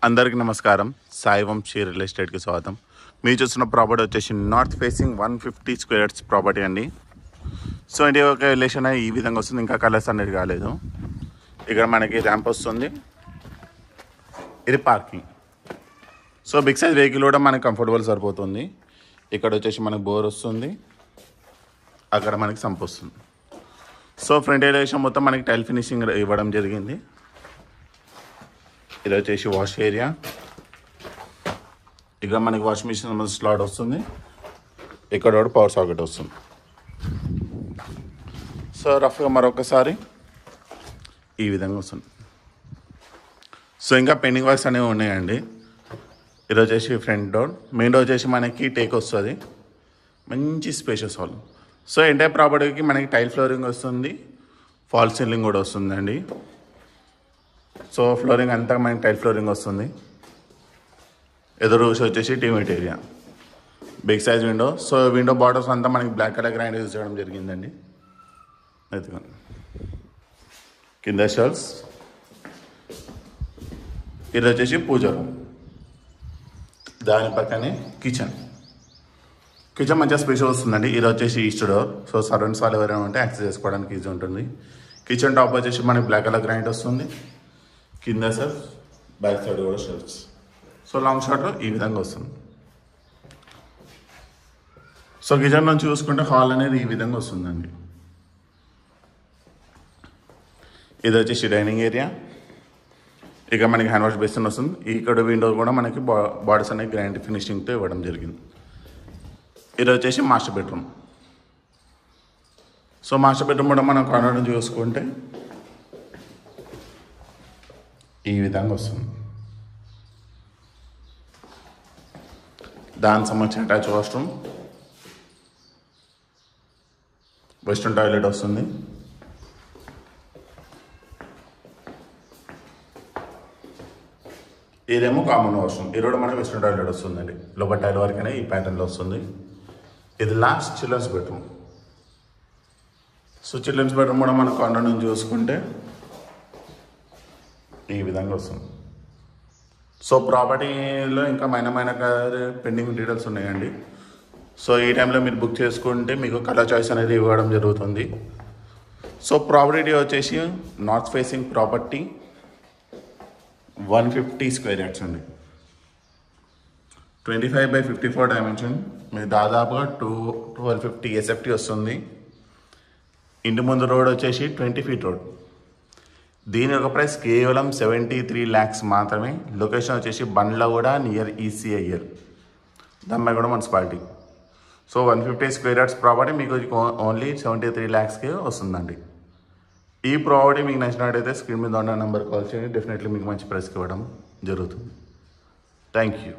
అందరికీ నమస్కారం. సాయి వంశీ రియల్ ఎస్టేట్కి స్వాగతం. మీరు చూస్తున్న ప్రాపర్టీ వచ్చేసి north facing 150 square yards property అండి. సో ఇంటి ఒక ఎలివేషన్ ఈ విధంగా వస్తుంది. ఇంకా కలర్స్ అనేది కాలేదు. ఇక్కడ మనకి ర్యాంప్ వస్తుంది. ఇది parking. So big size vehicle కూడా మనకి కంఫర్టబుల్ సరిపోతుంది. ఇక్కడ వచ్చేసి మనకి బోర్ వస్తుంది, అక్కడ మనకి సంప్ వస్తుంది. సో ఫ్రంట్ ఎలివేషన్ మొత్తం మనకి టైల్ ఫినిషింగ్ ఇవ్వడం జరిగింది. ఇది వచ్చేసి వాష్ ఏరియా. ఇక్కడ మనకి వాష్ మిషన్ స్లాట్ వస్తుంది. ఇక్కడ కూడా పవర్ సాకెట్ వస్తుంది. సో రఫ్గా మరొకసారి ఈ విధంగా వస్తుంది. సో ఇంకా పెండింగ్ వర్క్స్ అనేవి ఉన్నాయండి. ఇది వచ్చేసి ఫ్రంట్ డోర్. మెయిన్ డోర్ వచ్చేసి మనకి టేక్ వస్తుంది. మంచి స్పేషియస్ హాల్. సో ఎంటైర్ ప్రాపర్టీకి మనకి టైల్ ఫ్లోరింగ్ వస్తుంది, ఫాల్ సీలింగ్ కూడా వస్తుందండి. సో ఫ్లోరింగ్ అంతా మనకి టైల్ ఫ్లోరింగ్ వస్తుంది. ఎదురు వచ్చేసి టీమేట్ area, big size window. So window borders అంతా మనకి బ్లాక్ కలర్ గ్రైండ్ యూజ్ చేయడం జరిగిందండి. ఎత్తుకోండి. కింద షెల్ఫ్స్. ఇది వచ్చేసి పూజ రూమ్. దాని పక్కనే కిచెన్ మంచిగా స్పేస్ వస్తుందండి. ఇది వచ్చేసి ఈస్ట్ డోర్. సో సర్వెంట్స్ వాళ్ళు ఎవరైనా ఉంటే యాక్సెస్ చేసుకోవడానికి ఈజీ ఉంటుంది. కిచెన్ టాప్ వచ్చేసి మనకి బ్లాక్ కలర్ గ్రైండ్ వస్తుంది. కింద షెల్ఫ్, బ్యాక్ సైడ్ కూడా షెల్ఫ్స్. సో లాంగ్ షాట్లో ఈ విధంగా వస్తుంది. సో కిచెన్ నుంచి చూసుకుంటే హాల్ అనేది ఈ విధంగా వస్తుందండి. ఇది వచ్చేసి డైనింగ్ ఏరియా. ఇక మనకి హ్యాండ్ వాష్ బేసిన్ వస్తుంది. ఇక్కడ విండో కూడా మనకి బార్డర్స్ అనేవి గ్రాండ్ ఫినిషింగ్తో ఇవ్వడం జరిగింది. ఇది వచ్చేసి master bedroom. So master bedroom కూడా మనం కార్నర్ నుంచి చూసుకుంటే ఈ విధంగా వస్తుంది. దానికి సంబంధించిన అటాచ్ వాష్రూమ్, వెస్ట్రన్ టాయిలెట్ వస్తుంది. ఇదేమో కామన్ వాష్రూమ్. ఇది కూడా మనకి వెస్ట్రన్ టాయిలెట్ వస్తుందండి. లోపల టైల్ వరకనే ఈ ప్యాటర్న్లో వస్తుంది. ఇది last children's bedroom. So children's bedroom కూడా మనం కార్నర్ నుంచి చూసుకుంటే ఈ విధంగా వస్తుంది. సో ప్రాపర్టీలో ఇంకా మైన పెండింగ్ డీటెయిల్స్ ఉన్నాయండి. సో ఈ టైంలో మీరు బుక్ చేసుకుంటే మీకు కలర్ చాయిస్ అనేది ఇవ్వడం జరుగుతుంది. సో ప్రాపర్టీ వచ్చేసి north facing property 150 square yards అండి. 25/54 డైమెన్షన్. మీకు దాదాపుగా 1250 ఎస్ఎఫ్టీ వస్తుంది. ఇంటి ముందు రోడ్ వచ్చేసి 20 ఫీట్ రోడ్. దీని యొక్క ప్రైస్ కేవలం 73 lakhs మాత్రమే. లొకేషన్ వచ్చేసి Bandlaguda near ECIL, Dammaiguda municipality. So 150 square yards property మీకు ఓన్లీ 73 lakhsకే వస్తుందండి. ఈ ప్రాపర్టీ మీకు నచ్చినట్టయితే స్క్రీన్ మీద ఉన్న నెంబర్ కాల్ చేయండి. డెఫినెట్లీ మీకు మంచి ప్రైస్కి ఇవ్వడం జరుగుతుంది. Thank you.